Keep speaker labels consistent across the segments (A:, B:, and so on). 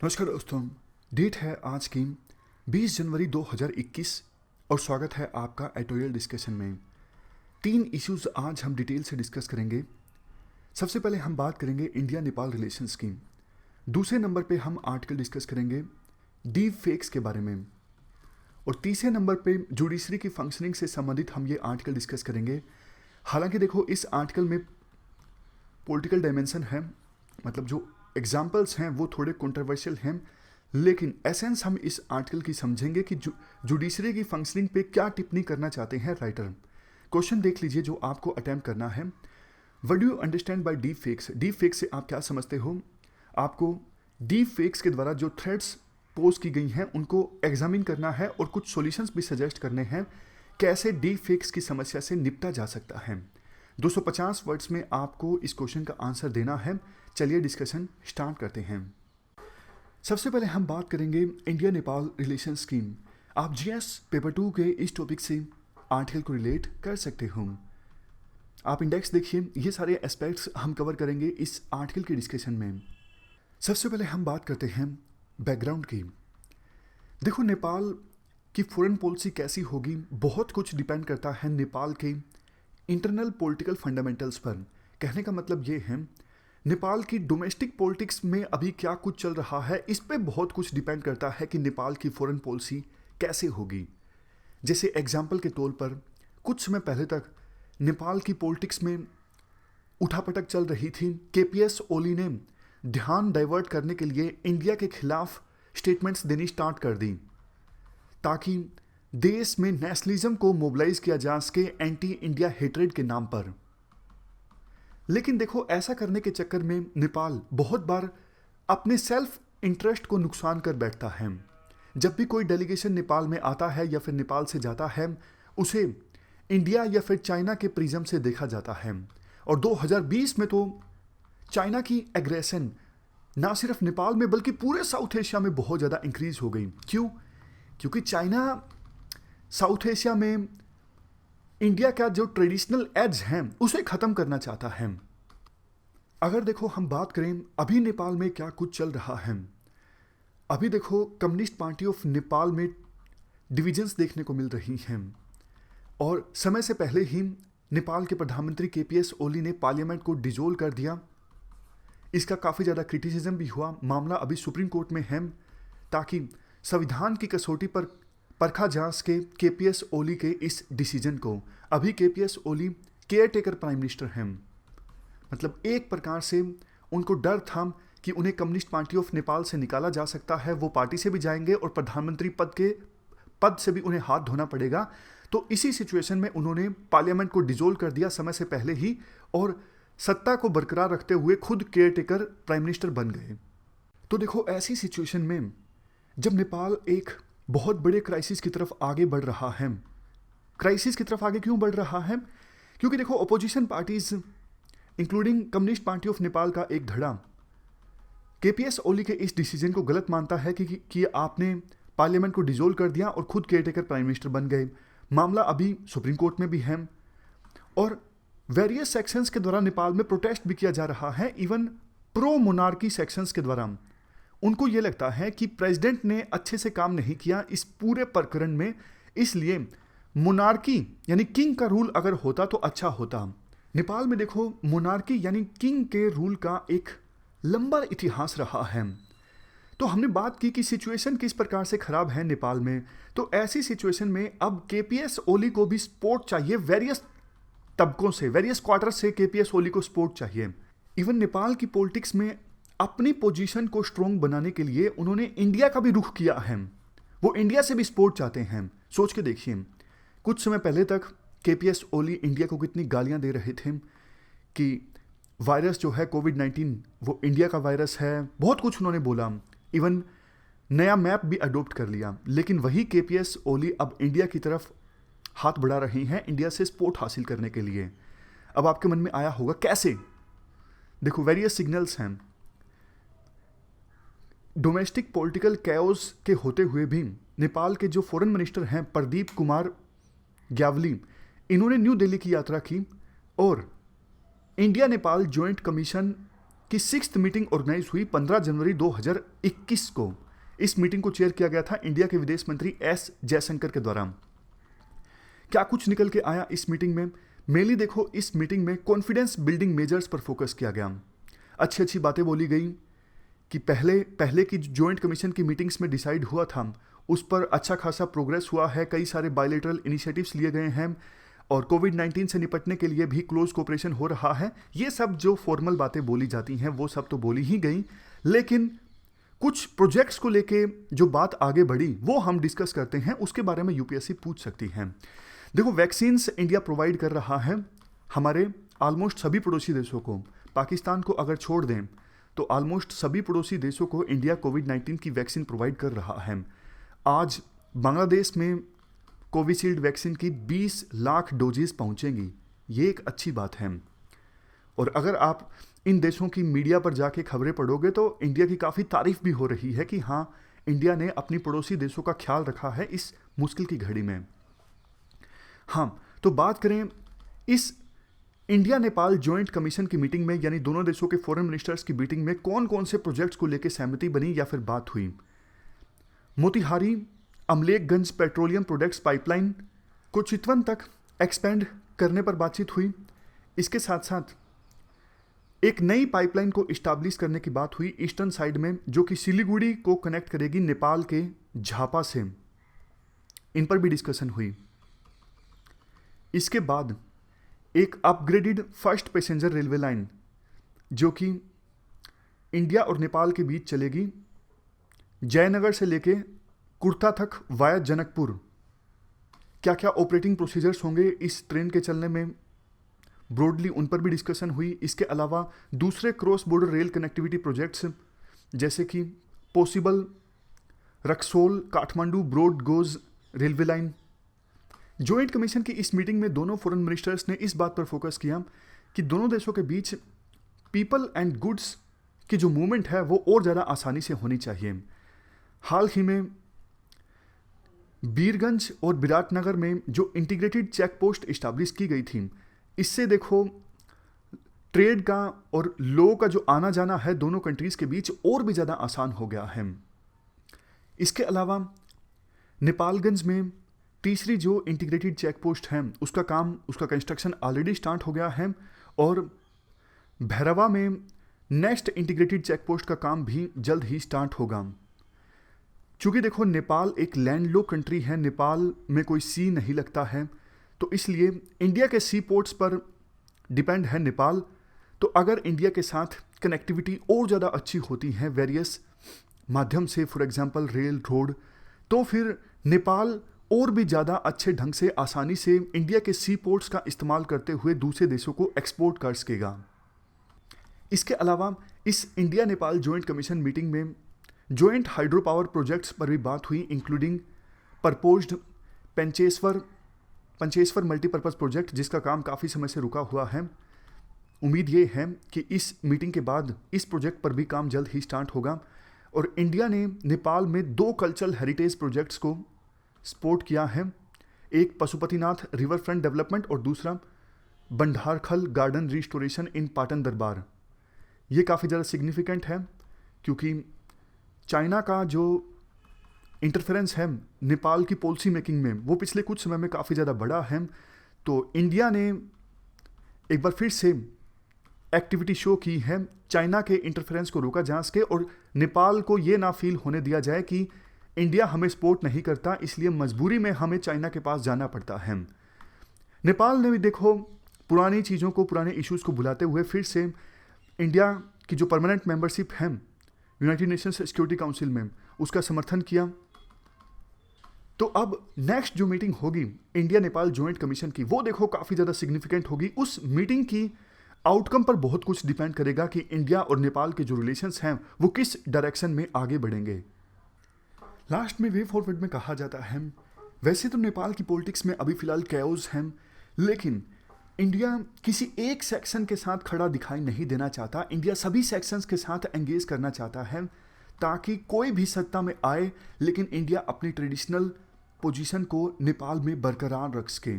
A: नमस्कार दोस्तों। डेट है आज की 20 जनवरी 2021 और स्वागत है आपका एडिटोरियल डिस्कशन में। 3 इश्यूज आज हम डिटेल से डिस्कस करेंगे। सबसे पहले हम बात करेंगे इंडिया नेपाल रिलेशंस की। दूसरे नंबर पे हम आर्टिकल डिस्कस करेंगे डीप फेक्स के बारे में। और तीसरे नंबर पे जुडिशरी की फंक्शनिंग से संबंधित हम ये आर्टिकल डिस्कस करेंगे। हालांकि देखो, इस आर्टिकल में पॉलिटिकल डायमेंशन है, मतलब जो एग्जाम्पल्स हैं वो थोड़े कंट्रोवर्शियल हैं, लेकिन एसेंस हम इस आर्टिकल की समझेंगे कि जुडिशरी की फंक्शनिंग पे क्या टिप्पणी करना चाहते हैं राइटर। क्वेश्चन देख लीजिए जो आपको अटेम्प्ट करना है। What do you understand by deep fakes? Deep fakes से आप क्या समझते हो? आपको डीप फेक्स के द्वारा जो थ्रेड्स पोस्ट की गई हैं उनको एग्जामिन करना है और कुछ सॉल्यूशंस भी सजेस्ट करने हैं कैसे डीप फेक्स की समस्या से निपटा जा सकता है। 250 वर्ड्स में आपको इस क्वेश्चन का आंसर देना है। चलिए डिस्कशन स्टार्ट करते हैं। सबसे पहले हम बात करेंगे इंडिया नेपाल रिलेशन स्कीम। आप जीएस पेपर 2 के इस टॉपिक से आर्टिकल को रिलेट कर सकते हो। आप इंडेक्स देखिए, ये सारे एस्पेक्ट्स हम कवर करेंगे इस आर्टिकल के डिस्कशन में। सबसे पहले हम बात करते हैं बैकग्राउंड की। देखो, नेपाल की फॉरेन पॉलिसी कैसी होगी बहुत कुछ डिपेंड करता है नेपाल के इंटरनल पॉलिटिकल फंडामेंटल्स पर। कहने का मतलब ये है नेपाल की डोमेस्टिक पॉलिटिक्स में अभी क्या कुछ चल रहा है, इस पे बहुत कुछ डिपेंड करता है कि नेपाल की फॉरेन पॉलिसी कैसे होगी। जैसे एग्जाम्पल के तौर पर कुछ समय पहले तक नेपाल की पॉलिटिक्स में उठापटक चल रही थी। केपीएस ओली ने ध्यान डाइवर्ट करने के लिए इंडिया के खिलाफ स्टेटमेंट्स देनी स्टार्ट कर दी ताकि देश में नेशनलिज्म को मोबिलाइज किया जा सके एंटी इंडिया हेट्रेड के नाम पर। लेकिन देखो, ऐसा करने के चक्कर में नेपाल बहुत बार अपने सेल्फ इंटरेस्ट को नुकसान कर बैठता है। जब भी कोई डेलीगेशन नेपाल में आता है या फिर नेपाल से जाता है, उसे इंडिया या फिर चाइना के प्रिज्म से देखा जाता है। और 2020 में तो चाइना की एग्रेशन ना सिर्फ नेपाल में बल्कि पूरे साउथ एशिया में बहुत ज़्यादा इंक्रीज हो गई। क्यों? क्योंकि चाइना साउथ एशिया में इंडिया का जो ट्रेडिशनल एज है उसे खत्म करना चाहता है। अगर देखो हम बात करें अभी नेपाल में क्या कुछ चल रहा है। अभी देखो, कम्युनिस्ट पार्टी ऑफ नेपाल में डिविजन्स देखने को मिल रही हैं। और समय से पहले ही नेपाल के प्रधानमंत्री केपीएस ओली ने पार्लियामेंट को डिसॉल्व कर दिया। इसका काफ़ी ज़्यादा क्रिटिसिज्म भी हुआ। मामला अभी सुप्रीम कोर्ट में है ताकि संविधान की कसौटी पर परखा जा सके केपीएस ओली के इस डिसीजन को। अभी केपीएस ओली केयर टेकर प्राइम मिनिस्टर हैं, मतलब एक प्रकार से उनको डर था कि उन्हें कम्युनिस्ट पार्टी ऑफ नेपाल से निकाला जा सकता है। वो पार्टी से भी जाएंगे और प्रधानमंत्री पद से भी उन्हें हाथ धोना पड़ेगा। तो इसी सिचुएशन में उन्होंने पार्लियामेंट को डिसॉल्व कर दिया समय से पहले ही और सत्ता को बरकरार रखते हुए खुद केयर टेकर प्राइम मिनिस्टर बन गए। तो देखो, ऐसी सिचुएशन में जब नेपाल एक बहुत बड़े क्राइसिस की तरफ आगे बढ़ रहा है। क्राइसिस की तरफ आगे क्यों बढ़ रहा है? क्योंकि देखो, opposition parties including communist party of Nepal का एक धड़ा केपीएस ओली के इस डिसीजन को गलत मानता है कि आपने पार्लियामेंट को डिसॉल्व कर दिया और खुद केयरटेकर प्राइम मिनिस्टर बन गए। मामला अभी सुप्रीम कोर्ट में भी है और वेरियस सेक्शंस के द्वारा नेपाल में प्रोटेस्ट भी किया जा रहा है। इवन प्रो मोनार्की सेक्शंस के द्वारा उनको ये लगता है कि प्रेसिडेंट ने अच्छे से काम नहीं किया इस पूरे प्रकरण में, इसलिए मोनार्की यानी किंग का रूल अगर होता तो अच्छा होता। नेपाल में देखो, मोनार्की यानी किंग के रूल का एक लंबा इतिहास रहा है। तो हमने बात की कि सिचुएशन किस प्रकार से खराब है नेपाल में। तो ऐसी सिचुएशन में अब केपीएस ओली को भी सपोर्ट चाहिए। वेरियस तबकों से, वेरियस क्वार्टर से केपीएस ओली को सपोर्ट चाहिए। इवन नेपाल की पॉलिटिक्स में अपनी पोजीशन को स्ट्रोंग बनाने के लिए उन्होंने इंडिया का भी रुख किया है। वो इंडिया से भी सपोर्ट चाहते हैं। सोच के देखिए, कुछ समय पहले तक केपीएस ओली इंडिया को कितनी गालियां दे रहे थे कि वायरस जो है कोविड-19 वो इंडिया का वायरस है। बहुत कुछ उन्होंने बोला, इवन नया मैप भी अडोप्ट कर लिया। लेकिन वही केपीएस ओली अब इंडिया की तरफ हाथ बढ़ा रहे हैं इंडिया से सपोर्ट हासिल करने के लिए। अब आपके मन में आया होगा कैसे? देखो, वेरियस सिग्नल्स हैं। डोमेस्टिक पॉलिटिकल कैओस के होते हुए भी नेपाल के जो फॉरेन मिनिस्टर हैं प्रदीप कुमार ग्यावली, इन्होंने न्यू दिल्ली की यात्रा की और इंडिया नेपाल जॉइंट कमीशन की 6th मीटिंग ऑर्गेनाइज हुई 15 जनवरी 2021 को। इस मीटिंग को चेयर किया गया था इंडिया के विदेश मंत्री एस जयशंकर के द्वारा। क्या कुछ निकल के आया इस मीटिंग में? मेनली देखो, इस मीटिंग में कॉन्फिडेंस बिल्डिंग मेजर्स पर फोकस किया गया। अच्छी अच्छी बातें बोली गई कि पहले की जॉइंट कमीशन की मीटिंग्स में डिसाइड हुआ था, उस पर अच्छा खासा प्रोग्रेस हुआ है। कई सारे बायलैटरल इनिशिएटिव्स लिए गए हैं और कोविड-19 से निपटने के लिए भी क्लोज कोऑपरेशन हो रहा है। ये सब जो फॉर्मल बातें बोली जाती हैं वो सब तो बोली ही गई, लेकिन कुछ प्रोजेक्ट्स को लेके जो बात आगे बढ़ी वो हम डिस्कस करते हैं। उसके बारे में यूपीएससी पूछ सकती है। देखो, वैक्सीन्स इंडिया प्रोवाइड कर रहा है हमारे ऑलमोस्ट सभी पड़ोसी देशों को। पाकिस्तान को अगर छोड़ दें तो ऑलमोस्ट सभी पड़ोसी देशों को इंडिया कोविड-19 की वैक्सीन प्रोवाइड कर रहा है। आज बांग्लादेश में कोविशील्ड वैक्सीन की 20 लाख डोजेस पहुंचेंगी। ये एक अच्छी बात है। और अगर आप इन देशों की मीडिया पर जाके खबरें पढ़ोगे तो इंडिया की काफ़ी तारीफ भी हो रही है कि हाँ, इंडिया ने अपनी पड़ोसी देशों का ख्याल रखा है इस मुश्किल की घड़ी में। हाँ, तो बात करें इस इंडिया नेपाल जॉइंट कमीशन की मीटिंग में, यानी दोनों देशों के फॉरेन मिनिस्टर्स की मीटिंग में कौन कौन से प्रोजेक्ट्स को लेकर सहमति बनी या फिर बात हुई। Motihari Amlekhganj petroleum products pipeline को चितवन तक एक्सपेंड करने पर बातचीत हुई। इसके साथ साथ एक नई पाइपलाइन को इस्टेब्लिश करने की बात हुई ईस्टर्न साइड में, जो कि सिलीगुड़ी को कनेक्ट करेगी नेपाल के झापा से। इन पर भी डिस्कशन हुई। इसके बाद एक upgraded first passenger railway line जो कि इंडिया और नेपाल के बीच चलेगी, जयनगर से लेके कुर्ता तक वाया जनकपुर। क्या क्या ऑपरेटिंग प्रोसीजर्स होंगे इस ट्रेन के चलने में, ब्रॉडली उन पर भी डिस्कशन हुई। इसके अलावा दूसरे cross border rail connectivity projects जैसे कि possible Raxaul Kathmandu broad gauge railway line. Joint commission की इस मीटिंग में दोनों फॉरेन मिनिस्टर्स ने इस बात पर फोकस किया कि दोनों देशों के बीच पीपल एंड गुड्स की जो मूवमेंट है वो और ज़्यादा आसानी से होनी चाहिए। हाल ही में बीरगंज और विराटनगर में जो इंटीग्रेटेड चेक पोस्ट इस्टेब्लिश की गई थी, इससे देखो ट्रेड का और लोगों का जो आना जाना है दोनों कंट्रीज़ के बीच और भी ज़्यादा आसान हो गया है। इसके अलावा नेपालगंज में तीसरी जो इंटीग्रेटेड चेक पोस्ट है उसका कंस्ट्रक्शन ऑलरेडी स्टार्ट हो गया है और भैरवा में नेक्स्ट इंटीग्रेटेड चेक पोस्ट का काम भी जल्द ही स्टार्ट होगा। चूँकि देखो नेपाल एक लैंडलॉक कंट्री है, नेपाल में कोई सी नहीं लगता है, तो इसलिए इंडिया के सी पोर्ट्स पर डिपेंड है नेपाल। तो अगर इंडिया के साथ कनेक्टिविटी और ज़्यादा अच्छी होती है वेरियस माध्यम से, फॉर एग्जांपल रेल रोड, तो फिर नेपाल और भी ज़्यादा अच्छे ढंग से आसानी से इंडिया के सी पोर्ट्स का इस्तेमाल करते हुए दूसरे देशों को एक्सपोर्ट कर सकेगा। इसके अलावा इस India Nepal joint commission meeting में जॉइंट हाइड्रो पावर प्रोजेक्ट्स पर भी बात हुई, including proposed Pancheshwar multipurpose project, जिसका काम काफ़ी समय से रुका हुआ है। उम्मीद ये है कि इस मीटिंग के बाद इस प्रोजेक्ट पर भी काम जल्द ही स्टार्ट होगा। और इंडिया ने नेपाल में 2 कल्चरल हेरिटेज प्रोजेक्ट्स को सपोर्ट किया है, एक पशुपतिनाथ रिवर फ्रंट डेवलपमेंट और दूसरा बंडारखल गार्डन रिस्टोरेशन इन पाटन दरबार। ये काफ़ी ज़्यादा सिग्निफिकेंट है क्योंकि चाइना का जो इंटरफेरेंस है नेपाल की पॉलिसी मेकिंग में वो पिछले कुछ समय में काफ़ी ज़्यादा बड़ा है। तो इंडिया ने एक बार फिर से एक्टिविटी शो की है, चाइना के इंटरफेरेंस को रोका जा सके और नेपाल को ये ना फील होने दिया जाए कि इंडिया हमें सपोर्ट नहीं करता, इसलिए मजबूरी में हमें चाइना के पास जाना पड़ता है। नेपाल ने भी देखो पुरानी चीज़ों को, पुराने इश्यूज़ को भुलाते हुए फिर से इंडिया की जो परमानेंट मेंबरशिप है यूनाइटेड नेशंस सिक्योरिटी काउंसिल में, उसका समर्थन किया। तो अब नेक्स्ट जो मीटिंग होगी इंडिया नेपाल जॉइंट कमीशन की, वो देखो काफ़ी ज़्यादा सिग्निफिकेंट होगी। उस मीटिंग की आउटकम पर बहुत कुछ डिपेंड करेगा कि इंडिया और नेपाल के जो रिलेशंस हैं वो किस डायरेक्शन में आगे बढ़ेंगे। लास्ट में वे फॉरवर्ड में कहा जाता है, वैसे तो नेपाल की पॉलिटिक्स में अभी फिलहाल कैओस है, लेकिन इंडिया किसी एक सेक्शन के साथ खड़ा दिखाई नहीं देना चाहता। इंडिया सभी सेक्शंस के साथ एंगेज करना चाहता है ताकि कोई भी सत्ता में आए लेकिन इंडिया अपनी ट्रेडिशनल पोजीशन को नेपाल में बरकरार रख सके।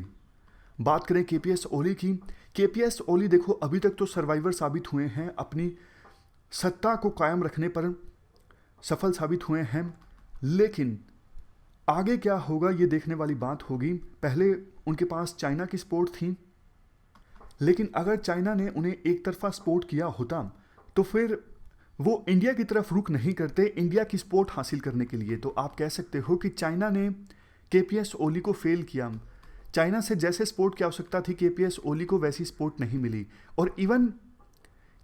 A: बात करें केपीएस ओली की, केपीएस ओली देखो अभी तक तो सर्वाइवर साबित हुए हैं अपनी सत्ता को कायम रखने पर सफल साबित हुए हैं, लेकिन आगे क्या होगा ये देखने वाली बात होगी। पहले उनके पास चाइना की सपोर्ट थी, लेकिन अगर चाइना ने उन्हें एक तरफा सपोर्ट किया होता तो फिर वो इंडिया की तरफ रुख नहीं करते इंडिया की सपोर्ट हासिल करने के लिए। तो आप कह सकते हो कि चाइना ने केपीएस ओली को फेल किया। चाइना से जैसे सपोर्ट की आवश्यकता थी केपीएस ओली को वैसी सपोर्ट नहीं मिली, और इवन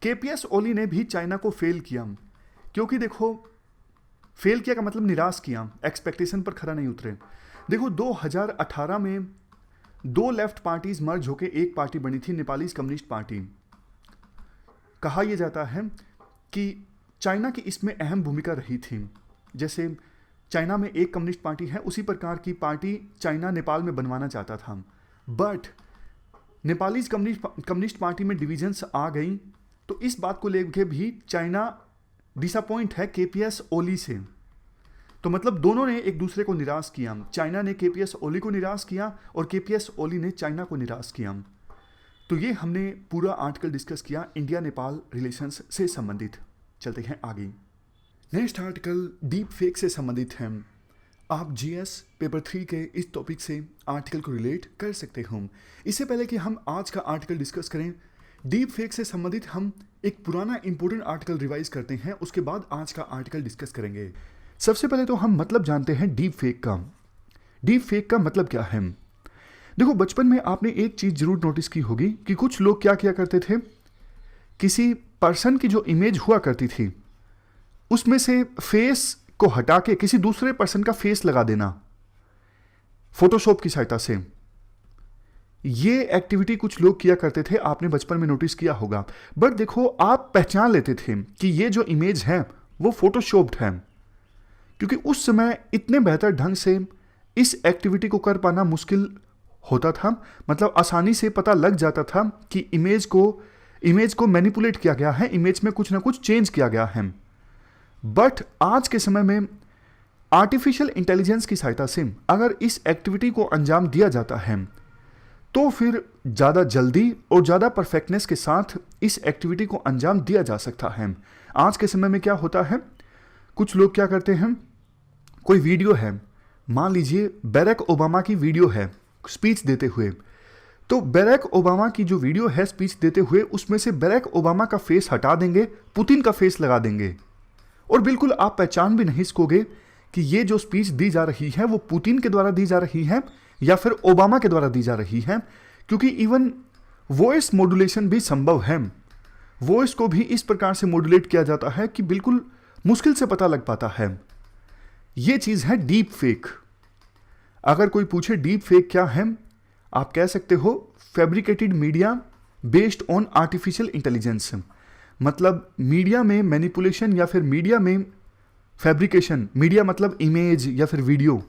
A: केपीएस ओली ने भी चाइना को फेल किया। क्योंकि देखो, फेल किया का मतलब निराश किया, एक्सपेक्टेशन पर खरा नहीं उतरे। देखो 2018 में दो लेफ्ट पार्टीज मर्ज होकर एक पार्टी बनी थी, नेपालीज कम्युनिस्ट पार्टी। कहा यह जाता है कि चाइना की इसमें अहम भूमिका रही थी। जैसे चाइना में एक कम्युनिस्ट पार्टी है, उसी प्रकार की पार्टी चाइना नेपाल में बनवाना चाहता था, बट नेपालीज कम्युनिस्ट पार्टी में डिविजन्स आ गई। तो इस बात को लेकर भी चाइना डिसअपॉइंट है केपीएस ओली से। तो मतलब दोनों ने एक दूसरे को निराश किया। चाइना ने केपीएस ओली को निराश किया और केपीएस ओली ने चाइना को निराश किया। तो ये हमने पूरा आर्टिकल डिस्कस किया इंडिया नेपाल रिलेशंस से संबंधित। चलते हैं आगे। नेक्स्ट आर्टिकल डीप फेक से संबंधित है। आप जीएस पेपर 3 के इस टॉपिक से आर्टिकल को रिलेट कर सकते हो। इससे पहले कि हम आज का आर्टिकल डिस्कस करें, डीप फेक से संबंधित हम एक पुराना इंपॉर्टेंट आर्टिकल रिवाइज करते हैं, उसके बाद आज का आर्टिकल डिस्कस करेंगे। सबसे पहले तो हम मतलब जानते हैं डीप फेक का। डीप फेक का मतलब क्या है? देखो, बचपन में आपने एक चीज जरूर नोटिस की होगी कि कुछ लोग क्या किया करते थे, किसी पर्सन की जो इमेज हुआ करती थी उसमें से फेस को हटा के किसी दूसरे पर्सन का फेस लगा देना फोटोशॉप की सहायता से। ये एक्टिविटी कुछ लोग किया करते थे, आपने बचपन में नोटिस किया होगा। बट देखो, आप पहचान लेते थे कि ये जो इमेज है वो फोटोशॉप्ड है, क्योंकि उस समय इतने बेहतर ढंग से इस एक्टिविटी को कर पाना मुश्किल होता था। मतलब आसानी से पता लग जाता था कि इमेज को मैनिपुलेट किया गया है, इमेज में कुछ ना कुछ चेंज किया गया है। बट आज के समय में आर्टिफिशियल इंटेलिजेंस की सहायता से अगर इस एक्टिविटी को अंजाम दिया जाता है तो फिर ज़्यादा जल्दी और ज़्यादा परफेक्टनेस के साथ इस एक्टिविटी को अंजाम दिया जा सकता है। आज के समय में क्या होता है, कुछ लोग क्या करते हैं, कोई वीडियो है, मान लीजिए बैरक ओबामा की वीडियो है स्पीच देते हुए, तो बैरक ओबामा की जो वीडियो है स्पीच देते हुए उसमें से बैरक ओबामा का फेस हटा देंगे, पुतिन का फेस लगा देंगे, और बिल्कुल आप पहचान भी नहीं सकोगे कि ये जो स्पीच दी जा रही है वो पुतिन के द्वारा दी जा रही है या फिर ओबामा के द्वारा दी जा रही है। क्योंकि इवन वॉइस मॉड्यूलेशन भी संभव है, वॉइस को भी इस प्रकार से मॉड्यूलेट किया जाता है कि बिल्कुल मुश्किल से पता लग पाता है। ये चीज़ है डीप फेक। अगर कोई पूछे डीप फेक क्या है, आप कह सकते हो fabricated media based on artificial intelligence. मतलब मीडिया में मैनिपुलेशन या फिर मीडिया में फैब्रिकेशन, मीडिया मतलब इमेज या फिर वीडियो,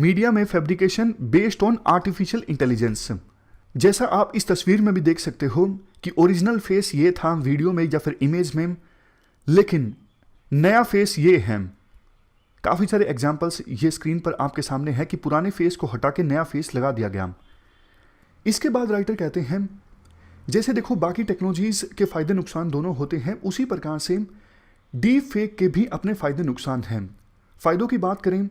A: मीडिया में fabrication based on artificial intelligence. जैसा आप इस तस्वीर में भी देख सकते हो कि ओरिजिनल फेस ये था वीडियो में या फिर इमेज में, लेकिन नया फेस ये है। काफ़ी सारे एग्जाम्पल्स ये स्क्रीन पर आपके सामने है कि पुराने फेस को हटा के नया फेस लगा दिया गया। इसके बाद राइटर कहते हैं, जैसे देखो बाकी टेक्नोलॉजीज के फ़ायदे नुकसान दोनों होते हैं, उसी प्रकार से डीप फेक के भी अपने फ़ायदे नुकसान हैं। फ़ायदों की बात करें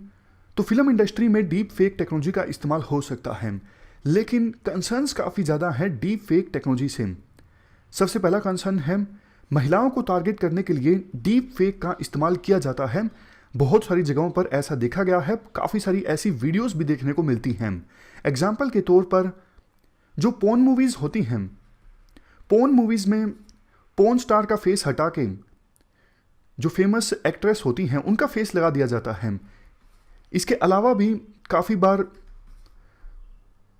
A: तो फिल्म इंडस्ट्री में डीप फेक टेक्नोलॉजी का इस्तेमाल हो सकता है, लेकिन कंसर्न्स काफ़ी ज़्यादा है डीप फेक टेक्नोलॉजी से। सबसे पहला कंसर्न है, महिलाओं को टारगेट करने के लिए डीप फेक का इस्तेमाल किया जाता है। बहुत सारी जगहों पर ऐसा देखा गया है, काफ़ी सारी ऐसी वीडियोस भी देखने को मिलती हैं। एग्जाम्पल के तौर पर जो पोर्न मूवीज़ होती हैं, पोर्न मूवीज़ में पोर्न स्टार का फेस हटा के जो फेमस एक्ट्रेस होती हैं उनका फेस लगा दिया जाता है। इसके अलावा भी काफ़ी बार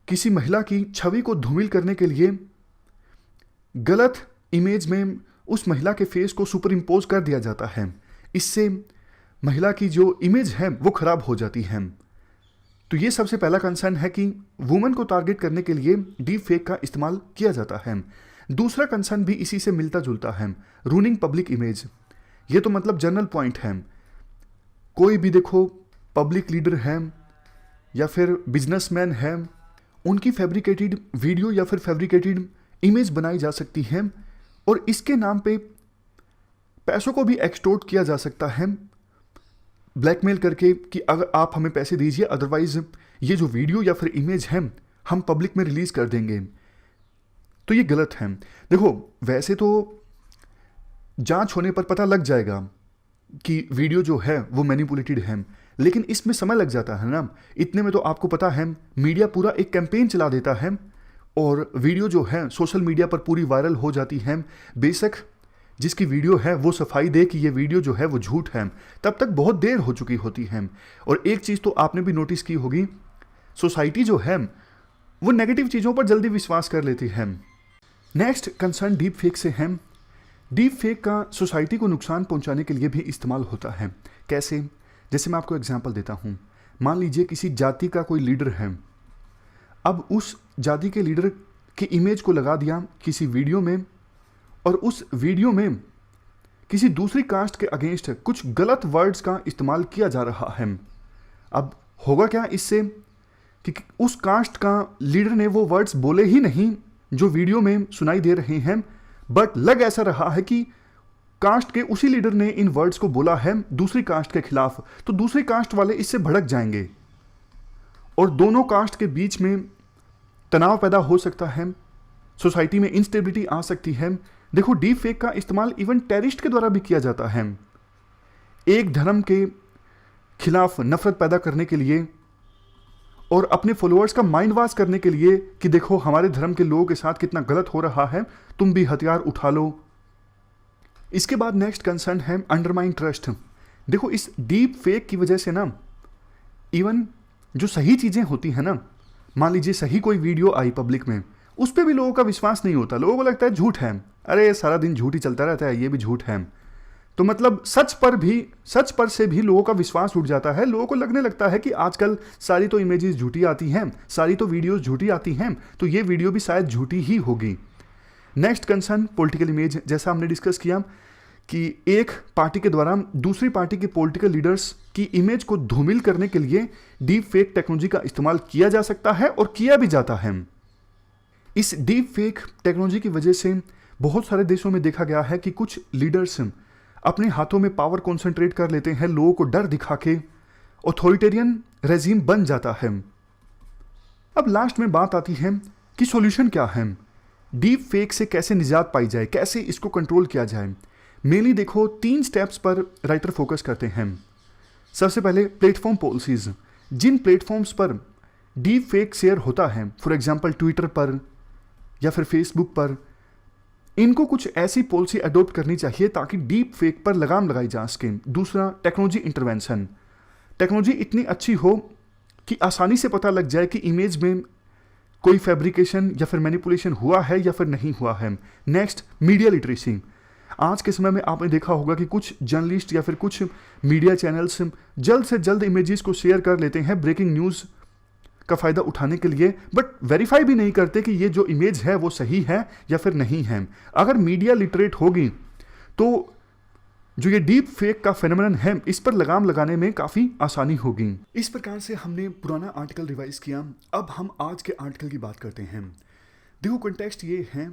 A: किसी महिला की छवि को धूमिल करने के लिए गलत इमेज में उस महिला के फेस को सुपर इम्पोज कर दिया जाता है। इससे महिला की जो इमेज है वो खराब हो जाती है। तो ये सबसे पहला कंसर्न है कि वुमेन को टारगेट करने के लिए डीप फेक का इस्तेमाल किया जाता है। दूसरा कंसर्न भी इसी से मिलता जुलता है, रूनिंग पब्लिक इमेज। ये तो मतलब जनरल पॉइंट है। कोई भी देखो पब्लिक लीडर है या फिर बिजनेसमैन है, उनकी फैब्रिकेटेड वीडियो या फिर फैब्रिकेटेड इमेज बनाई जा सकती है और इसके नाम पे पैसों को भी एक्सटोर्ट किया जा सकता है ब्लैकमेल करके कि अगर आप हमें पैसे दीजिए, अदरवाइज ये जो वीडियो या फिर इमेज है हम पब्लिक में रिलीज कर देंगे। तो ये गलत है। देखो, वैसे तो जांच होने पर पता लग जाएगा कि वीडियो जो है वो मैनिपुलेटेड है, लेकिन इसमें समय लग जाता है ना। इतने में तो आपको पता है मीडिया पूरा एक कैंपेन चला देता है और वीडियो जो है सोशल मीडिया पर पूरी वायरल हो जाती है। बेशक जिसकी वीडियो है वो सफाई दे कि ये वीडियो जो है वो झूठ है, तब तक बहुत देर हो चुकी होती है। और एक चीज़ तो आपने भी नोटिस की होगी, सोसाइटी जो है वो नेगेटिव चीज़ों पर जल्दी विश्वास कर लेती है। नेक्स्ट कंसर्न डीप फेक से है। डीप फेक का सोसाइटी को नुकसान पहुंचाने के लिए भी इस्तेमाल होता है। कैसे? जैसे मैं आपको एग्जांपल देता हूं। मान लीजिए किसी जाति का कोई लीडर है, अब उस जाति के लीडर की इमेज को लगा दिया किसी वीडियो में, और उस वीडियो में किसी दूसरी कास्ट के अगेंस्ट कुछ गलत वर्ड्स का इस्तेमाल किया जा रहा है। अब होगा क्या इससे कि उस कास्ट का लीडर ने वो वर्ड्स बोले ही नहीं जो वीडियो में सुनाई दे रहे हैं, बट लग ऐसा रहा है कि कास्ट के उसी लीडर ने इन वर्ड्स को बोला है दूसरी कास्ट के खिलाफ। तो दूसरी कास्ट वाले इससे भड़क जाएंगे और दोनों कास्ट के बीच में तनाव पैदा हो सकता है, सोसाइटी में इंस्टेबिलिटी आ सकती है। देखो, डीप फेक का इस्तेमाल इवन टेररिस्ट के द्वारा भी किया जाता है, एक धर्म के खिलाफ नफरत पैदा करने के लिए और अपने फॉलोअर्स का माइंड वॉश करने के लिए कि देखो हमारे धर्म के लोगों के साथ कितना गलत हो रहा है, तुम भी हथियार उठा लो। इसके बाद नेक्स्ट कंसर्न है अंडरमाइन ट्रस्ट। देखो, इस डीप फेक की वजह से ना इवन जो सही चीजें होती है ना, मान लीजिए सही कोई वीडियो आई पब्लिक में, उस पर भी लोगों का विश्वास नहीं होता। लोगों को लगता है झूठ है, अरे सारा दिन झूठ ही चलता रहता है, ये भी झूठ है। तो मतलब सच पर से भी लोगों का विश्वास उठ जाता है। लोगों को लगने लगता है कि आजकल सारी तो इमेजेस झूठी आती हैं, सारी तो वीडियोस झूठी आती हैं, तो ये वीडियो भी शायद झूठी ही होगी। Next concern political image. जैसा हमने डिस्कस किया कि एक पार्टी के द्वारा दूसरी पार्टी के पॉलिटिकल लीडर्स की इमेज को धूमिल करने के लिए डीप फेक टेक्नोलॉजी का इस्तेमाल किया जा सकता है और किया भी जाता है। इस डीप फेक टेक्नोलॉजी की वजह से बहुत सारे देशों में देखा गया है कि कुछ लीडर्स अपने हाथों में पावर कॉन्सेंट्रेट कर लेते हैं, लोगों को डर दिखा के ऑथोरिटेरियन रेजिम बन जाता है। अब लास्ट में बात आती है कि सॉल्यूशन क्या है, डीप फेक से कैसे निजात पाई जाए, कैसे इसको कंट्रोल किया जाए। मेनली देखो 3 स्टेप्स पर राइटर फोकस करते हैं। सबसे पहले प्लेटफॉर्म पॉलिसीज। जिन प्लेटफॉर्म्स पर डीप फेक शेयर होता है, फॉर एग्जांपल ट्विटर पर या फिर फेसबुक पर, इनको कुछ ऐसी पॉलिसी अडॉप्ट करनी चाहिए ताकि डीप फेक पर लगाम लगाई जा सके। दूसरा, टेक्नोलॉजी इंटरवेंशन। टेक्नोलॉजी इतनी अच्छी हो कि आसानी से पता लग जाए कि इमेज में कोई फैब्रिकेशन या फिर मैनिपुलेशन हुआ है या फिर नहीं हुआ है। Next, media literacy. आज के समय में आपने देखा होगा कि कुछ जर्नलिस्ट या फिर कुछ मीडिया चैनल्स जल्द से जल्द इमेजेस को शेयर कर लेते हैं ब्रेकिंग न्यूज़ का फ़ायदा उठाने के लिए, बट वेरीफाई भी नहीं करते कि ये जो इमेज है वो सही है या फिर नहीं है। अगर मीडिया लिटरेट होगी तो जो ये डीप फेक का फेनोमेनन है इस पर लगाम लगाने में काफ़ी आसानी होगी। इस प्रकार से हमने पुराना आर्टिकल रिवाइज किया। अब हम आज के आर्टिकल की बात करते हैं। देखो, कॉन्टेक्स्ट ये है,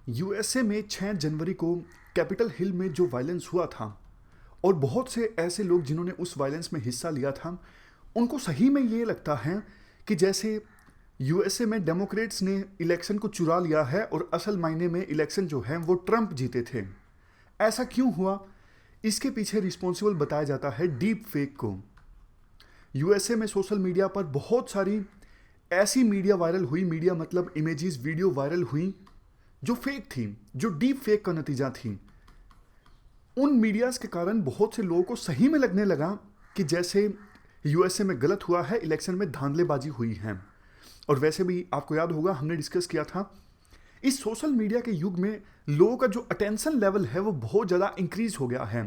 A: यूएसए में 6 जनवरी को कैपिटल हिल में जो वायलेंस हुआ था और बहुत से ऐसे लोग जिन्होंने उस वायलेंस में हिस्सा लिया था, उनको सही में ये लगता है कि जैसे यूएसए में डेमोक्रेट्स ने इलेक्शन को चुरा लिया है और असल मायने में इलेक्शन जो है वो ट्रंप जीते थे। ऐसा क्यों हुआ? इसके पीछे रिस्पॉन्सिबल बताया जाता है डीप फेक को। यूएसए में सोशल मीडिया पर बहुत सारी ऐसी मीडिया वायरल हुई, मीडिया मतलब इमेजेस, वीडियो वायरल हुई जो फेक थी, जो डीप फेक का नतीजा थी। उन मीडियाज के कारण बहुत से लोगों को सही में लगने लगा कि जैसे यूएसए में गलत हुआ है, इलेक्शन में धांधलेबाजी हुई है। और वैसे भी आपको याद होगा हमने डिस्कस किया था, इस सोशल मीडिया के युग में लोगों का जो अटेंशन लेवल है वो बहुत ज़्यादा इंक्रीज हो गया है।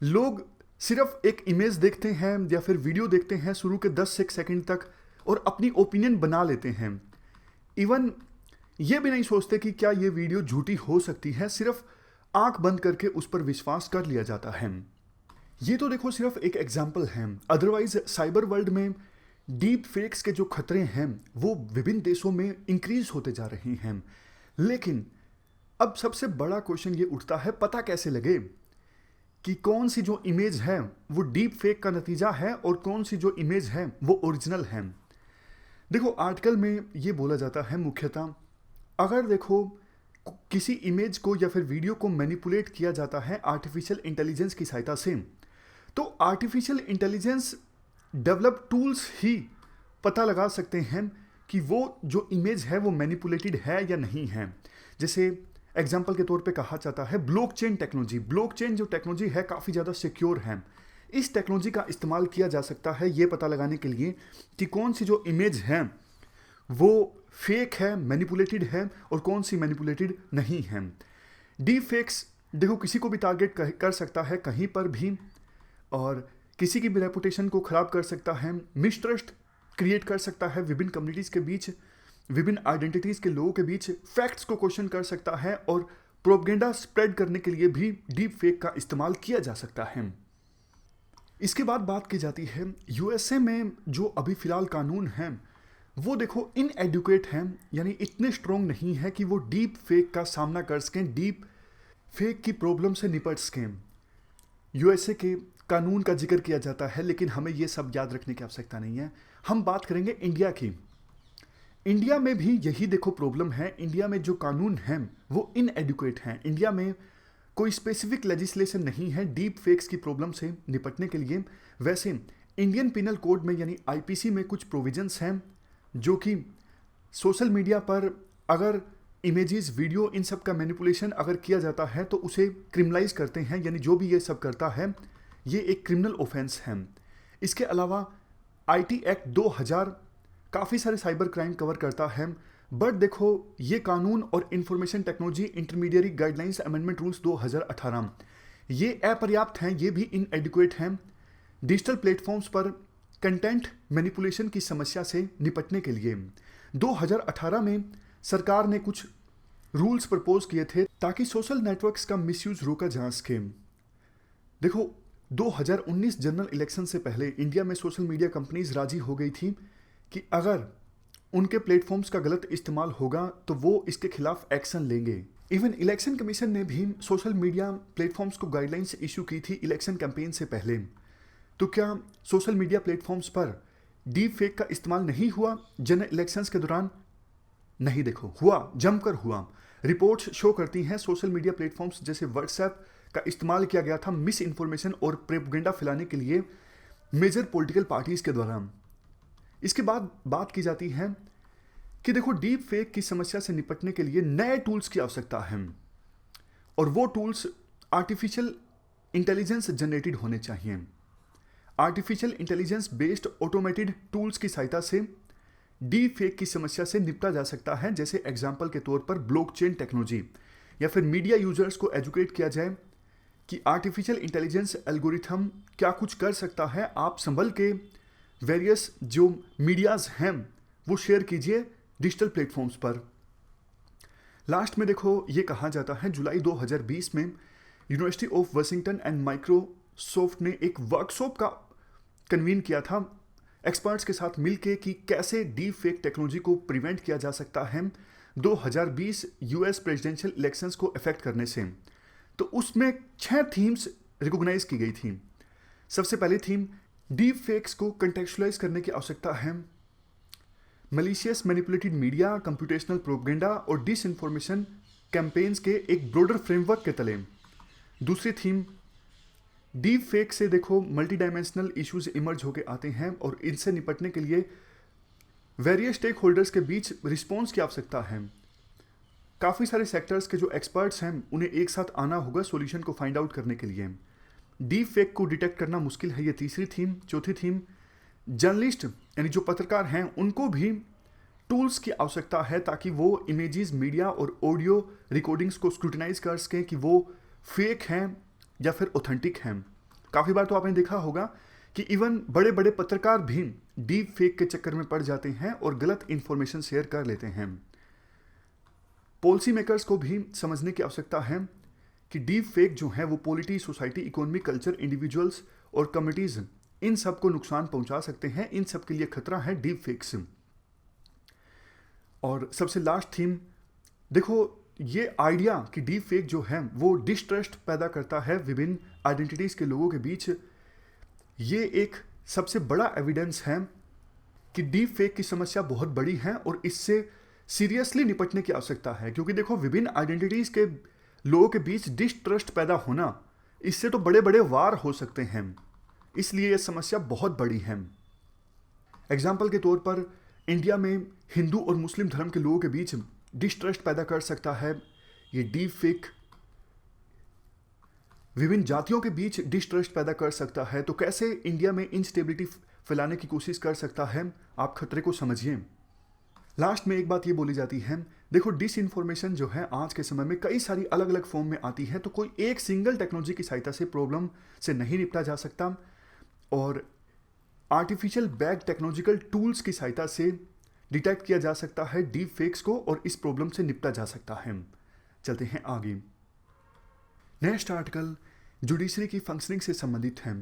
A: लोग सिर्फ एक इमेज देखते हैं या फिर वीडियो देखते हैं शुरू के 10 सेकंड तक और अपनी ओपिनियन बना लेते हैं। इवन ये भी नहीं सोचते कि क्या ये वीडियो झूठी हो सकती है, सिर्फ आंख बंद करके उस पर विश्वास कर लिया जाता है। ये तो देखो सिर्फ एक एग्जाम्पल है। अदरवाइज साइबर वर्ल्ड में डीप फेक्स के जो खतरे हैं वो विभिन्न देशों में इंक्रीज होते जा रहे हैं। लेकिन अब सबसे बड़ा क्वेश्चन ये उठता है, पता कैसे लगे कि कौन सी जो इमेज है वो डीप फेक का नतीजा है और कौन सी जो इमेज है वो ओरिजिनल है। देखो आर्टिकल में ये बोला जाता है मुख्यतः, अगर देखो किसी इमेज को या फिर वीडियो को मैनिपुलेट किया जाता है आर्टिफिशियल इंटेलिजेंस की सहायता से, तो आर्टिफिशियल इंटेलिजेंस डेवलप टूल्स ही पता लगा सकते हैं कि वो जो इमेज है वो मैनिपुलेटेड है या नहीं है। जैसे एग्जाम्पल के तौर पे कहा जाता है ब्लॉकचेन टेक्नोलॉजी। ब्लॉकचेन जो टेक्नोलॉजी है काफ़ी ज़्यादा सिक्योर है। इस टेक्नोलॉजी का इस्तेमाल किया जा सकता है ये पता लगाने के लिए कि कौन सी जो इमेज है वो फेक है, मैनिपुलेटेड है, और कौन सी मैनिपुलेटेड नहीं है। डीप फेक्स देखो किसी को भी टारगेट कर सकता है कहीं पर भी, और किसी की भी रेपुटेशन को खराब कर सकता है, मिसट्रस्ट क्रिएट कर सकता है विभिन्न कम्युनिटीज़ के बीच, विभिन्न आइडेंटिटीज़ के लोगों के बीच, फैक्ट्स को क्वेश्चन कर सकता है, और प्रोपेगेंडा स्प्रेड करने के लिए भी डीप फेक का इस्तेमाल किया जा सकता है। इसके बाद बात की जाती है यूएसए में जो अभी फिलहाल कानून है वो देखो इनएडुकेट हैं, यानी इतने स्ट्रॉन्ग नहीं है कि वो डीप फेक का सामना कर सकें, डीप फेक की प्रॉब्लम से निपट सकें। यूएसए के कानून का जिक्र किया जाता है, लेकिन हमें ये सब याद रखने की आवश्यकता नहीं है। हम बात करेंगे इंडिया की। इंडिया में भी यही देखो प्रॉब्लम है। इंडिया में जो कानून हैं वो इनएडुकेट हैं। इंडिया में कोई स्पेसिफिक लेजिस्लेशन नहीं है डीप फेक्स की प्रॉब्लम से निपटने के लिए। वैसे इंडियन पिनल कोड में यानी आईपीसी में कुछ प्रोविजंस हैं जो कि सोशल मीडिया पर अगर इमेजेस, वीडियो, इन सब का मैनिपुलेशन अगर किया जाता है तो उसे क्रिमिनलाइज करते हैं, यानी जो भी ये सब करता है ये एक क्रिमिनल ऑफेंस है। इसके अलावा आईटी एक्ट 2000 काफ़ी सारे साइबर क्राइम कवर करता है। बट देखो ये कानून और information technology intermediate guidelines amendment rules 2018 ये अपर्याप्त हैं, ये भी इनएडिक्वेट हैं डिजिटल प्लेटफॉर्म्स पर कंटेंट मैनिपुलेशन की समस्या से निपटने के लिए। 2018 में सरकार ने कुछ रूल्स प्रपोज किए थे ताकि सोशल नेटवर्क्स का मिसयूज रोका जा सके। देखो 2019 जनरल इलेक्शन से पहले इंडिया में सोशल मीडिया कंपनीज राजी हो गई थी कि अगर उनके प्लेटफॉर्म्स का गलत इस्तेमाल होगा तो वो इसके खिलाफ एक्शन लेंगे। इवन इलेक्शन कमीशन ने भी सोशल मीडिया प्लेटफॉर्म्स को गाइडलाइंस इशू की थी इलेक्शन कैंपेन से पहले। तो क्या सोशल मीडिया प्लेटफॉर्म्स पर डीप फेक का इस्तेमाल नहीं हुआ जनरल इलेक्शंस के दौरान? नहीं, देखो हुआ, जमकर हुआ। रिपोर्ट्स शो करती हैं सोशल मीडिया प्लेटफॉर्म्स जैसे व्हाट्सएप का इस्तेमाल किया गया था मिस इन्फॉर्मेशन और प्रोपेगेंडा फैलाने के लिए मेजर पॉलिटिकल पार्टीज के द्वारा। इसके बाद बात की जाती है कि देखो डीप फेक की समस्या से निपटने के लिए नए टूल्स की आवश्यकता है, और वो टूल्स आर्टिफिशियल इंटेलिजेंस जनरेटेड होने चाहिए। Artificial intelligence based automated tools की सहायता से डीप फेक की समस्या से निपटा जा सकता है। जैसे एग्जाम्पल के तौर पर ब्लॉकचेन टेक्नोलॉजी, या फिर मीडिया यूजर्स को एजुकेट किया जाए कि आर्टिफिशियल इंटेलिजेंस एल्गोरिथम क्या कुछ कर सकता है। आप संभल के वेरियस जो मीडियाज हैं वो शेयर कीजिए डिजिटल प्लेटफॉर्म्स पर। लास्ट में देखो ये कहा जाता है जुलाई 2020 में university of Washington and Microsoft ने एक वर्कशॉप का कन्वीन किया था एक्सपर्ट्स के साथ मिलके कि कैसे डीप फेक टेक्नोलॉजी को प्रिवेंट किया जा सकता है 2020 यूएस प्रेसिडेंशियल इलेक्शंस को अफेक्ट करने से। तो उसमें 6 थीम्स रिकॉग्नाइज की गई थी। सबसे पहली थीम, डीप फेक्स को कंटेक्चुअलाइज करने की आवश्यकता है malicious manipulated media, computational propaganda और डिसइंफॉर्मेशन कैंपेन्स के एक ब्रॉडर फ्रेमवर्क के तले। दूसरी थीम, डीप फेक से देखो मल्टी डायमेंशनल इश्यूज इमर्ज होके आते हैं और इनसे निपटने के लिए वेरियस स्टेक होल्डर्स के बीच रिस्पॉन्स की आवश्यकता है। काफ़ी सारे सेक्टर्स के जो एक्सपर्ट्स हैं उन्हें एक साथ आना होगा सॉल्यूशन को फाइंड आउट करने के लिए। डीप फेक को डिटेक्ट करना मुश्किल है, ये तीसरी थीम। चौथी थीम, जर्नलिस्ट यानी जो पत्रकार हैं उनको भी टूल्स की आवश्यकता है ताकि वो इमेजेस, मीडिया और ऑडियो रिकॉर्डिंग्स को स्क्रूटिनाइज कर सकें कि वो फेक हैं या फिर ऑथेंटिक हैं। काफ़ी बार तो आपने देखा होगा कि इवन बड़े बड़े पत्रकार भी डीप फेक के चक्कर में पड़ जाते हैं और गलत इंफॉर्मेशन शेयर कर लेते हैं। पॉलिसी मेकर्स को भी समझने की आवश्यकता है कि डीप फेक जो है वो polity, society, economy, culture, individuals और कम्युनिटीज़ इन सब को नुकसान पहुंचा सकते हैं। इन सब के लिए खतरा है डीप फेक से। और सबसे लास्ट थीम, देखो ये आइडिया कि डीप फेक जो है वो डिस्ट्रस्ट पैदा करता है विभिन्न आइडेंटिटीज़ के लोगों के बीच ये एक सबसे बड़ा एविडेंस है कि डीप फेक की समस्या बहुत बड़ी है और इससे सीरियसली निपटने की आवश्यकता है। क्योंकि देखो, विभिन्न आइडेंटिटीज़ के लोगों के बीच डिस्ट्रस्ट पैदा होना, इससे तो बड़े बड़े वार हो सकते हैं। इसलिए यह समस्या बहुत बड़ी है। एग्जाम्पल के तौर पर इंडिया में हिंदू और मुस्लिम धर्म के लोगों के बीच डिस्ट्रस्ट पैदा कर सकता है ये डीप फेक। विभिन्न जातियों के बीच डिस्ट्रस्ट पैदा कर सकता है। तो कैसे इंडिया में इंस्टेबिलिटी फैलाने की कोशिश कर सकता है, आप खतरे को समझिए। लास्ट में एक बात ये बोली जाती है, देखो डिस इन्फॉर्मेशन जो है आज के समय में कई सारी अलग अलग फॉर्म में आती है। तो कोई एक सिंगल टेक्नोलॉजी की सहायता से प्रॉब्लम से नहीं निपटा जा सकता, और आर्टिफिशियल बैक टेक्नोलॉजिकल टूल्स की सहायता से डिटेक्ट किया जा सकता है डीप फेक्स को, और इस प्रॉब्लम से निपटा जा सकता है। चलते हैं आगे। नेक्स्ट आर्टिकल जुडिशरी की फंक्शनिंग से संबंधित है।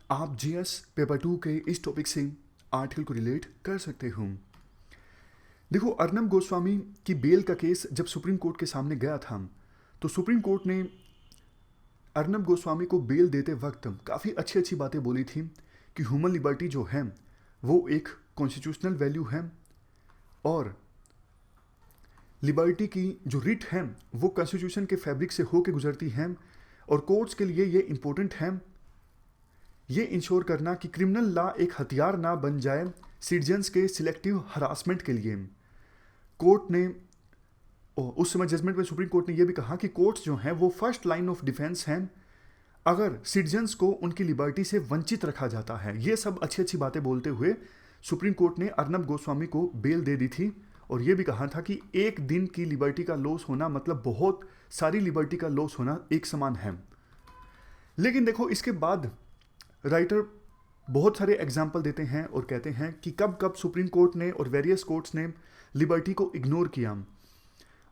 A: आप जीएस पेपर 2 के इस टॉपिक से आर्टिकल को रिलेट कर सकते हो। देखो, अर्नब गोस्वामी की बेल का केस जब सुप्रीम कोर्ट के सामने गया था, तो सुप्रीम कोर्ट ने अर्नब गोस्वामी को बेल देते वक्त काफ़ी अच्छी अच्छी बातें बोली थी कि ह्यूमन लिबर्टी जो है वो एक कॉन्स्टिट्यूशनल वैल्यू है, और लिबर्टी की जो रिट है वो कॉन्स्टिट्यूशन के फैब्रिक से होकर गुजरती है, और कोर्ट्स के लिए ये इम्पोर्टेंट है ये इंश्योर करना कि क्रिमिनल लॉ एक हथियार ना बन जाए सिटीजन्स के सिलेक्टिव हरासमेंट के लिए। कोर्ट ने उस समय जजमेंट में सुप्रीम कोर्ट ने यह भी कहा कि कोर्ट्स जो हैं वो फर्स्ट लाइन ऑफ डिफेंस हैं अगर सिटीजन्स को उनकी लिबर्टी से वंचित रखा जाता है। ये सब अच्छी अच्छी बातें बोलते हुए सुप्रीम कोर्ट ने अर्नब गोस्वामी को बेल दे दी थी, और ये भी कहा था कि एक दिन की लिबर्टी का लॉस होना मतलब बहुत सारी लिबर्टी का लॉस होना एक समान है। लेकिन देखो, इसके बाद राइटर बहुत सारे एग्जाम्पल देते हैं और कहते हैं कि कब कब सुप्रीम कोर्ट ने और वेरियस कोर्ट्स ने लिबर्टी को इग्नोर किया।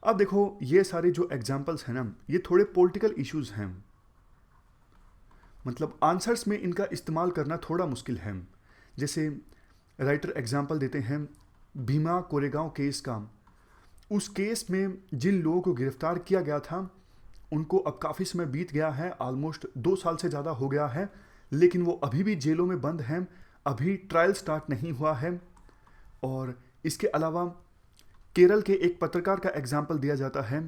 A: अब देखो, ये सारे जो एग्जाम्पल्स हैं ना, ये थोड़े पॉलिटिकल इश्यूज हैं, मतलब आंसर्स में इनका इस्तेमाल करना थोड़ा मुश्किल है। जैसे राइटर एग्जाम्पल देते हैं भीमा कोरेगांव केस का। उस केस में जिन लोगों को गिरफ्तार किया गया था उनको अब काफ़ी समय बीत गया है, ऑलमोस्ट 2 साल से ज़्यादा हो गया है, लेकिन वो अभी भी जेलों में बंद हैं, अभी ट्रायल स्टार्ट नहीं हुआ है। और इसके अलावा केरल के एक पत्रकार का एग्जाम्पल दिया जाता है।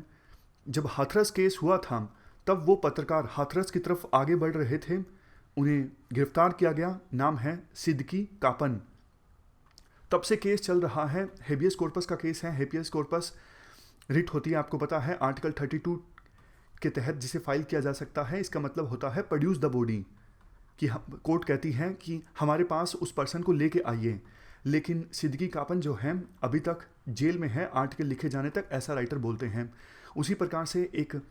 A: जब हाथरस केस हुआ था तब वो पत्रकार हाथरस की तरफ आगे बढ़ रहे थे, उन्हें गिरफ्तार किया गया, नाम है सिद्दीकी कापन। तब से केस चल रहा है, हेबियस कॉर्पस का केस है। हेबियस कॉर्पस रिट होती है, आपको पता है, आर्टिकल 32 के तहत जिसे फाइल किया जा सकता है। इसका मतलब होता है प्रोड्यूस द बॉडी, कि कोर्ट कहती है कि हमारे पास उस पर्सन को लेके आइए। लेकिन सिद्दीकी कापन जो है अभी तक जेल में है, आर्टिकल लिखे जाने तक, ऐसा राइटर बोलते हैं। उसी प्रकार से एक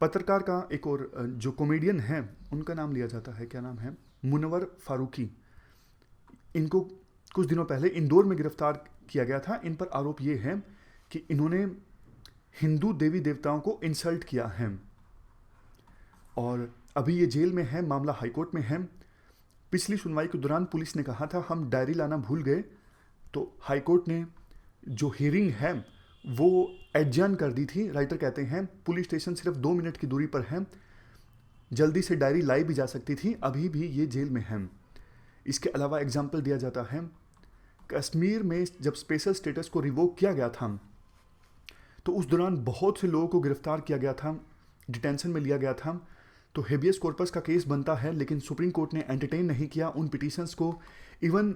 A: पत्रकार का एक और जो कॉमेडियन है उनका नाम लिया जाता है, क्या नाम है, मुनव्वर फारूकी। इनको कुछ दिनों पहले इंदौर में गिरफ्तार किया गया था। इन पर आरोप ये है कि इन्होंने हिंदू देवी देवताओं को इंसल्ट किया है, और अभी ये जेल में है, मामला हाईकोर्ट में है। पिछली सुनवाई के दौरान पुलिस ने कहा था हम डायरी लाना भूल गए, तो हाईकोर्ट ने जो हियरिंग है वो एडजर्न कर दी थी। राइटर कहते हैं पुलिस स्टेशन सिर्फ 2 मिनट की दूरी पर है, जल्दी से डायरी लाई भी जा सकती थी, अभी भी ये जेल में है। इसके अलावा एग्जाम्पल दिया जाता है कश्मीर में जब स्पेशल स्टेटस को रिवोक किया गया था तो उस दौरान बहुत से लोगों को गिरफ्तार किया गया था, डिटेंशन में लिया गया था। तो हेबियस कॉर्पस का केस बनता है, लेकिन सुप्रीम कोर्ट ने एंटरटेन नहीं किया उन पिटीशंस को। इवन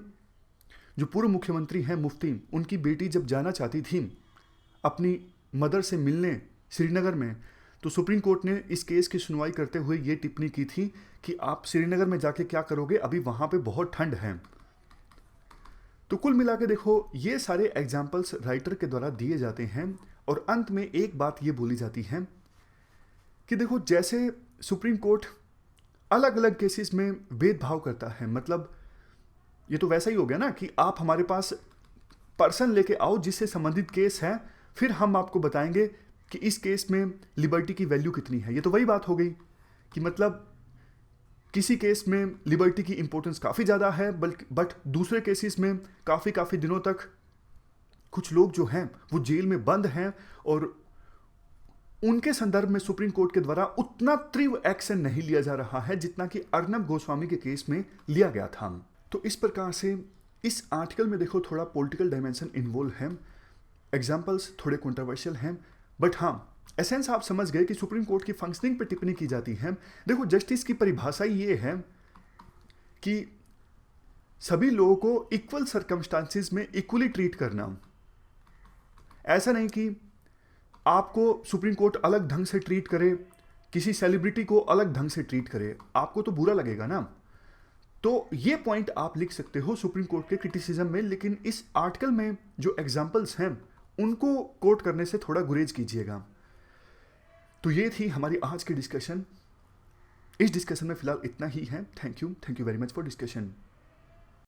A: जो पूर्व मुख्यमंत्री हैं मुफ्ती, उनकी बेटी जब जाना चाहती थी अपनी मदर से मिलने श्रीनगर में, तो सुप्रीम कोर्ट ने इस केस की सुनवाई करते हुए ये टिप्पणी की थी कि आप श्रीनगर में जाके क्या करोगे, अभी वहाँ पे बहुत ठंड है। तो कुल मिला के देखो, ये सारे एग्जाम्पल्स राइटर के द्वारा दिए जाते हैं, और अंत में एक बात ये बोली जाती है कि देखो, जैसे सुप्रीम कोर्ट अलग अलग केसेस में भेदभाव करता है, मतलब ये तो वैसा ही हो गया ना कि आप हमारे पास पर्सन लेके आओ जिससे संबंधित केस है, फिर हम आपको बताएंगे कि इस केस में लिबर्टी की वैल्यू कितनी है। ये तो वही बात हो गई कि मतलब किसी केस में लिबर्टी की इंपॉर्टेंस काफ़ी ज़्यादा है, बट दूसरे केसेस में काफ़ी दिनों तक कुछ लोग जो हैं वो जेल में बंद हैं, और उनके संदर्भ में सुप्रीम कोर्ट के द्वारा उतना तीव्र एक्शन नहीं लिया जा रहा है जितना कि अर्नब गोस्वामी के केस में लिया गया था। तो इस प्रकार से इस आर्टिकल में देखो थोड़ा पॉलिटिकल डायमेंशन इन्वॉल्व है, एग्जाम्पल्स थोड़े कंट्रोवर्शियल हैं, बट हाँ एसेंस आप समझ गए कि सुप्रीम कोर्ट की फंक्शनिंग पर टिप्पणी की जाती है। देखो जस्टिस की परिभाषा ये है कि सभी लोगों को इक्वल सर्कमस्टांसिस में इक्वली ट्रीट करना। ऐसा नहीं कि आपको सुप्रीम कोर्ट अलग ढंग से ट्रीट करे, किसी सेलिब्रिटी को अलग ढंग से ट्रीट करे, आपको तो बुरा लगेगा ना। तो ये पॉइंट आप लिख सकते हो सुप्रीम कोर्ट के क्रिटिसिज्म में, लेकिन इस आर्टिकल में जो एग्जाम्पल्स हैं उनको कोट करने से थोड़ा गुरेज कीजिएगा। तो ये थी हमारी आज की डिस्कशन। इस डिस्कशन में फिलहाल इतना ही है। Thank you very much for discussion.